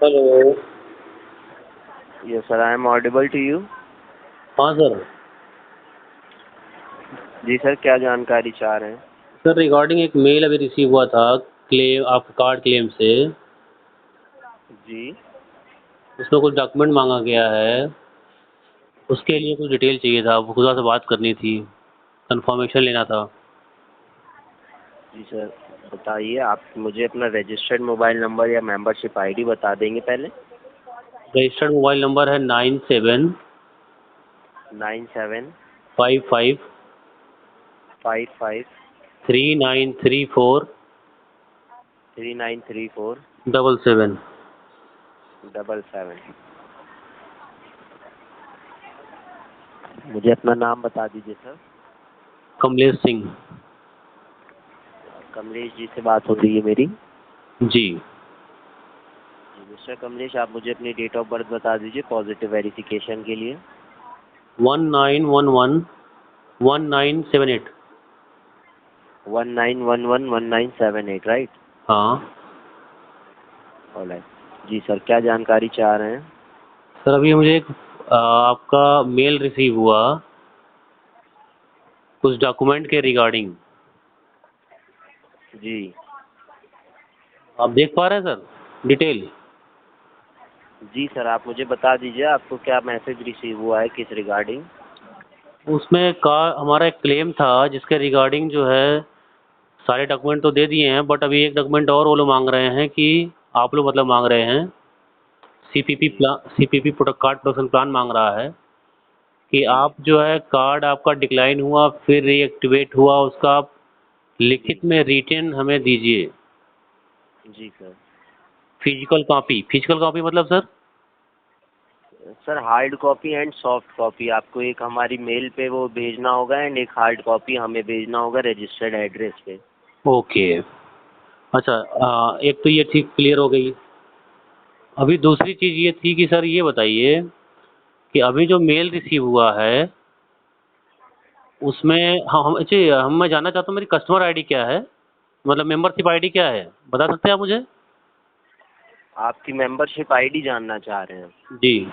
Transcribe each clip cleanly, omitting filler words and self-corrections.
Hello. Yes, sir. I am audible to you. हाँ sir. जी sir, क्या जानकारी चाह रहे हैं? सर रिगार्डिंग एक मेल अभी रिसीव हुआ था क्लेम, आपके कार्ड क्लेम से। जी उसमें कुछ डॉक्यूमेंट मांगा गया है, उसके जी लिए कुछ डिटेल चाहिए था, आपको खुदा से बात करनी थी, कंफर्मेशन लेना था। जी सर, बताइए। आप मुझे अपना रजिस्टर्ड मोबाइल नंबर या मेंबरशिप आईडी बता देंगे पहले। रजिस्टर्ड मोबाइल नंबर है 97 97 55 55 3934 3934 77। 77। मुझे अपना नाम बता दीजिए सर। कमलेश सिंह। कमलेश जी से बात हो रही है मेरी? जी। जी मिस्टर कमलेश, आप मुझे अपनी डेट ऑफ बर्थ बता दीजिए पॉजिटिव वेरिफिकेशन के लिए। 1911 1978। 1911 1978, राइट? हाँ ऑलराइट। जी सर, क्या जानकारी चाह रहे हैं? सर, अभी मुझे एक आपका मेल रिसीव हुआ कुछ डॉक्यूमेंट के रिगार्डिंग। जी आप देख पा रहे हैं सर डिटेल? जी सर, आप मुझे बता दीजिए आपको क्या मैसेज रिसीव हुआ है, किस रिगार्डिंग? उसमें का हमारा एक क्लेम था जिसके रिगार्डिंग जो है सारे डॉक्यूमेंट तो दे दिए हैं, बट अभी एक डॉक्यूमेंट और वो लोग मांग रहे हैं कि आप लोग मतलब मांग रहे हैं जी सीपीपी कार्ड प्रोडक्शन प्लान मांग रहा है कि जी आप जो है कार्ड आपका डिक्लाइन हुआ फिर रीएक्टिवेट हुआ, उसका आप जी लिखित में रिटर्न हमें दीजिए। जी सर। फिजिकल कॉपी मतलब sir? Sir hard copy and soft copy आपको एक हमारी मेल पे वो भेजना होगा, एंड एक हार्ड कॉपी हमें भेजना होगा रजिस्टर्ड एड्रेस पे। ओके। अच्छा, एक तो ये ठीक क्लियर हो गई। अभी दूसरी चीज़ ये थी कि सर ये बताइए कि अभी जो मेल रिसीव हुआ है उसमें हम अच्छे हम मैं जानना चाहता हूँ मेरी कस्टमर आईडी क्या है, मतलब मेंबरशिप आईडी क्या है, बता सकते हैं आप मुझे? आपकी मेंबरशिप आईडी जानना चाह रहे हैं? जी।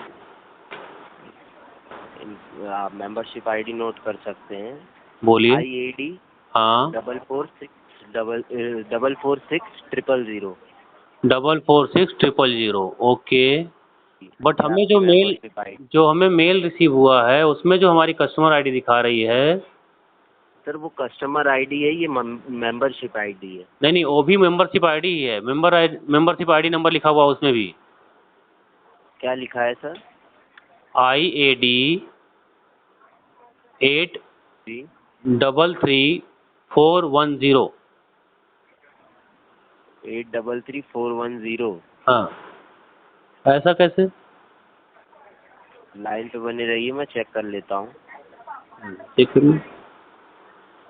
आप मेंबरशिप आईडी नोट कर सकते हैं। बोलिए। IAD हाँ। 446 $446,000। ओके। बट ये हमें आपकी मेंबरशिप आईडी। जो हमें मेल रिसीव हुआ है उसमें जो हमारी कस्टमर आईडी दिखा रही है। सर वो कस्टमर आईडी है, ये मेंबरशिप आईडी है। नहीं नहीं, वो भी मेंबरशिप आईडी ही है, मेंबरशिप आईडी नंबर लिखा हुआ उसमें भी। क्या लिखा है सर? IAD एट जी 33410। 833410। हाँ। ऐसा कैसे? लाइन पे बने रहिए, मैं चेक कर लेता हूँ। चेक करिए।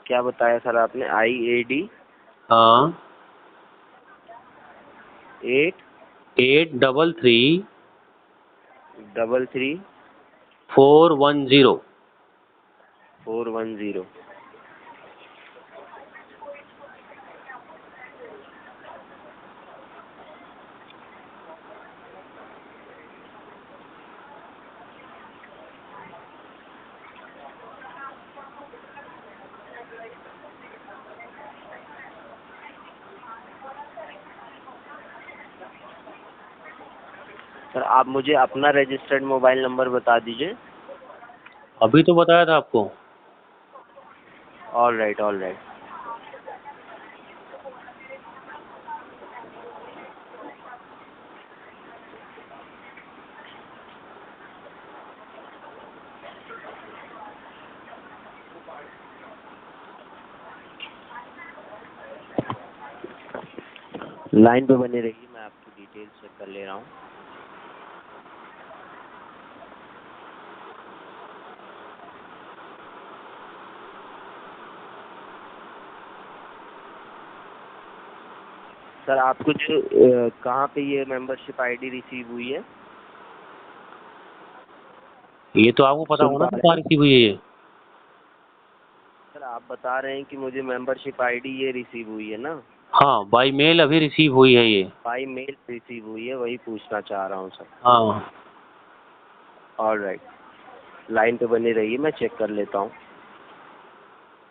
क्या बताया सर आपने? IAD हाँ। 8 833 33 410। 410। सर आप मुझे अपना रजिस्टर्ड मोबाइल नंबर बता दीजिए। अभी तो बताया था आपको। All right, all right. Line पे बने रहिए, मैं आपकी डिटेल्स चेक कर ले रहा हूँ। सर आपको जो कहाँ पे ये मेंबरशिप आईडी रिसीव हुई है? ये तो आपको पता सुन होना पा कि रहे कहाँ हैं? रिसीव हुई है ये। सर आप बता रहे हैं कि मुझे मेंबरशिप आईडी ये रिसीव हुई है ना? हाँ, बाई मेल अभी रिसीव हुई है ये। बाई मेल रिसीव हुई है, वही पूछना चाह रहा हूँ सर। हाँ, ऑल राइट, लाइन पे बनी रहिए, मैं चेक कर लेता हूँ।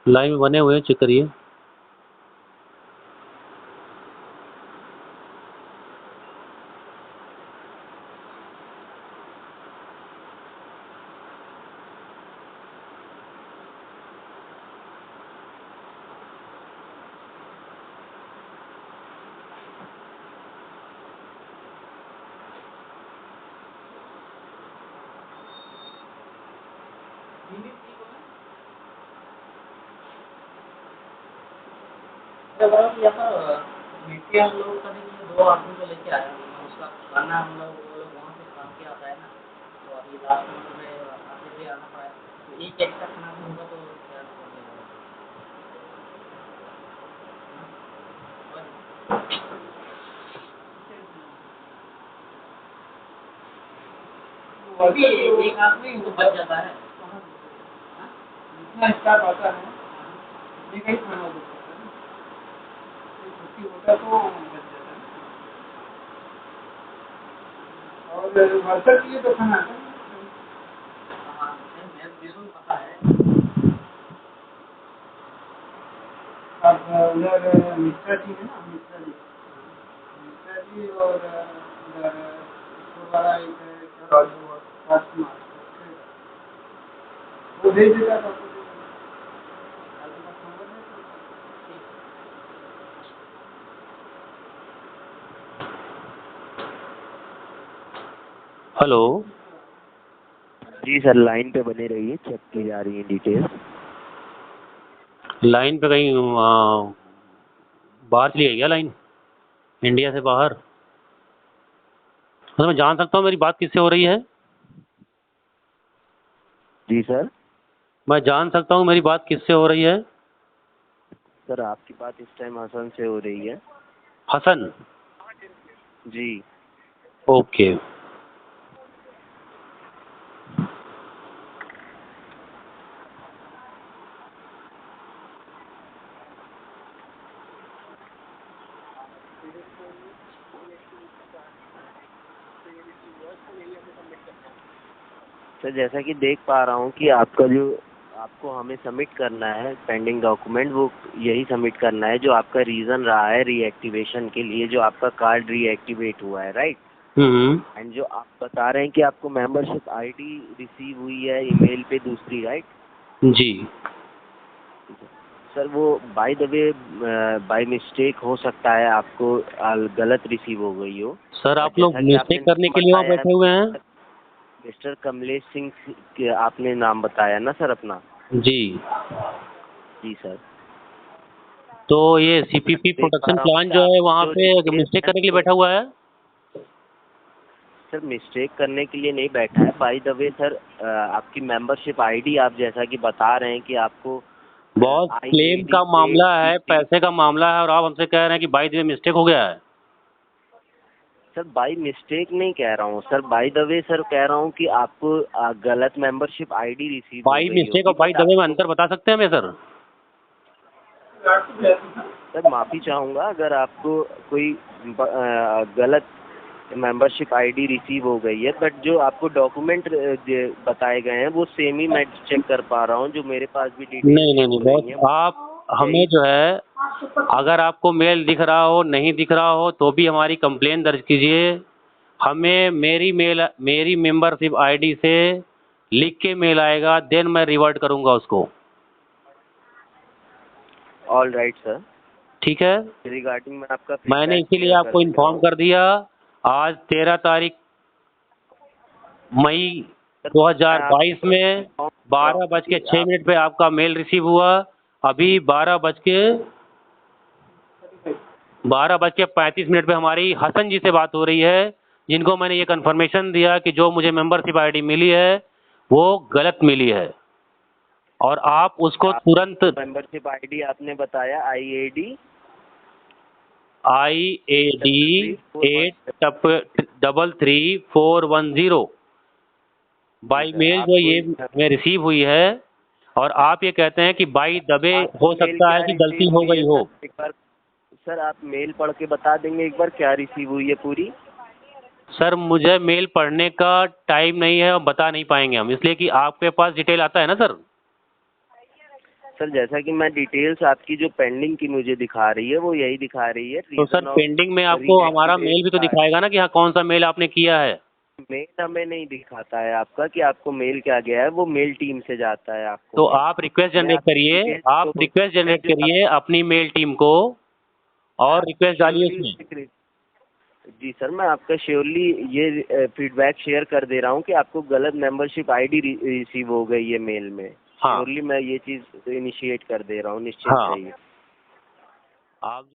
लाइन में बने हुए हैं, चेक करिए। मिट्टी हम लोग का देखिए 2 आदमी को लेके आए हैं, उसका खाना हम लोग वो लोग वहाँ से काम के आता है ना, तो अभी लास्ट में हमें आते हुए आना पड़ा है, तो एक एक्स्ट्रा खाना भी होगा तो क्या अभी एक आदमी तो बच जाता है। इतना स्टाफ आता है, एक ही खाना होता है, छुट्टी होता तो बच जाता है। और वर्कर के लिए तो खाना आता है। हाँ, बिल्कुल पता है। अब उधर मिश्रा जी है ना, मिश्रा जी और उधर वाला एक राजकुमार, वो भेज देता था। हेलो। जी सर, लाइन पे बने रहिए, चेक की जा रही है डिटेल्स। लाइन पे कहीं बाहर चली गई क्या लाइन, इंडिया से बाहर? तो मैं जान सकता हूँ मेरी बात किससे हो रही है? जी सर। मैं जान सकता हूँ मेरी बात किससे हो रही है? सर आपकी बात इस टाइम हसन से हो रही है। हसन? जी। ओके। सर जैसा कि देख पा रहा हूँ कि आपका जो आपको हमें सबमिट करना है पेंडिंग डॉक्यूमेंट, वो यही सबमिट करना है जो आपका रीज़न रहा है रीएक्टिवेशन के लिए, जो आपका कार्ड रीएक्टिवेट हुआ है, राइट। एंड जो आप बता रहे हैं कि आपको मेंबरशिप आईडी रिसीव हुई है ईमेल पे दूसरी, राइट। जी सर वो by the way by mistake हो सकता है आपको गलत रिसीव हो गई हो। सर, आप लोग जैसा कि आपने मिस्टेक करने के लिए वहाँ बताया बैठे हुए हैं? मिस्टर कमलेश सिंह आपने नाम बताया ना सर अपना? जी। जी सर। तो ये सीपीपी देख पा प्रोटेक्शन रहा हूँ प्लान कि जो है आपकी वहाँ जो पे डिटेल्स मिस्टेक हैं करने के लिए वो- बैठा हुआ है? सर मिस्टेक करने के लिए नहीं बैठा है, बाय द वे सर आपकी मेंबरशिप आईडी आप जैसा कि बता रहे हैं कि आपको बॉस, क्लेम IAD का से मामला है, CP पैसे का मामला है, और आप हमसे कह रहे हैं कि बाई द वे मिस्टेक हो गया है। सर बाई मिस्टेक नहीं कह रहा हूँ sir, by the way sir कह रहा हूँ कि आपको गलत मेंबरशिप आईडी रिसीव हो बाई गई मिस्टेक होगी, और बाई बट द वे में आपको अंतर बता सकते हैं हमें सर? सर माफ़ी चाहूँगा अगर आपको कोई गलत मेंबरशिप आईडी रिसीव हो गई है, बट जो आपको डॉक्यूमेंट बताए गए हैं वो सेम ही मैं चेक कर पा रहा हूँ, जो मेरे पास भी डिटेल्स नहीं नहीं शो नहीं हो बॉस, रही हैं। आप हमें जो है, अगर आपको मेल दिख रहा हो, नहीं दिख रहा हो, तो भी हमारी कंप्लेन दर्ज कीजिए। हमें मेरी मेंबरशिप आईडी से लिख के मेल आएगा, देन मैं रिवर्ट करूँगा उसको। ऑल राइट सर, ठीक है? रिगार्डिंग मैं आपका मैंने फीडबैक इसीलिए शेयर कर आपको दे रहा इन्फॉर्म हूँ। कर दिया। आज 13 तारीख मई सर मैं आपको 2022 में inform कर रहा हूँ 12:06 कि मिनट पे आपका मेल रिसीव हुआ। अभी 12:35 पे हमारी हसन जी से बात हो रही है, जिनको मैंने ये कंफर्मेशन दिया कि जो मुझे मेंबरशिप आईडी मिली है वो गलत मिली है, और आप उसको तुरंत मेंबरशिप आईडी आपने बताया IAD IAD 833410 बाई मेल जो आपको ये हमें रिसीव हुई है, और आप ये कहते हैं कि बाई दबे आपको हो मेल सकता है क्या कि रिसीव गलती हो हुई गई है हो। सर, एक बार सर आप मेल पढ़ के बता देंगे एक बार क्या रिसीव हुई है पूरी? सर मुझे मेल पढ़ने का टाइम नहीं है और बता नहीं पाएंगे हम, इसलिए कि आपके पास डिटेल आता है ना सर। सर जैसा कि मैं डिटेल्स आपकी जो पेंडिंग की मुझे दिखा रही है वो यही दिखा रही है, तो सर रीजन ऑफ पेंडिंग में आपको हमारा मेल भी तो दिखाएगा ना कि हाँ कौन सा मेल आपने किया है। मेल हमें नहीं दिखाता है आपका कि आपको मेल क्या गया है, वो मेल टीम से जाता है आपको तो मेल। आप रिक्वेस्ट मैं जनरेट आपकी करिए, डिटेल्स आप को रिक्वेस्ट जनरेट करिए अपनी मेल टीम को और रिक्वेस्ट डालिए उसमें। जी सर, मैं आपका श्योरली ये फीडबैक शेयर कर दे रहा हूँ कि आपको गलत मेंबरशिप आईडी रिसीव हो गई है मेल में। हाँ श्योरली मैं ये चीज़ इनिशिएट कर दे रहा हूँ, निश्चिंत हाँ रहिए। आप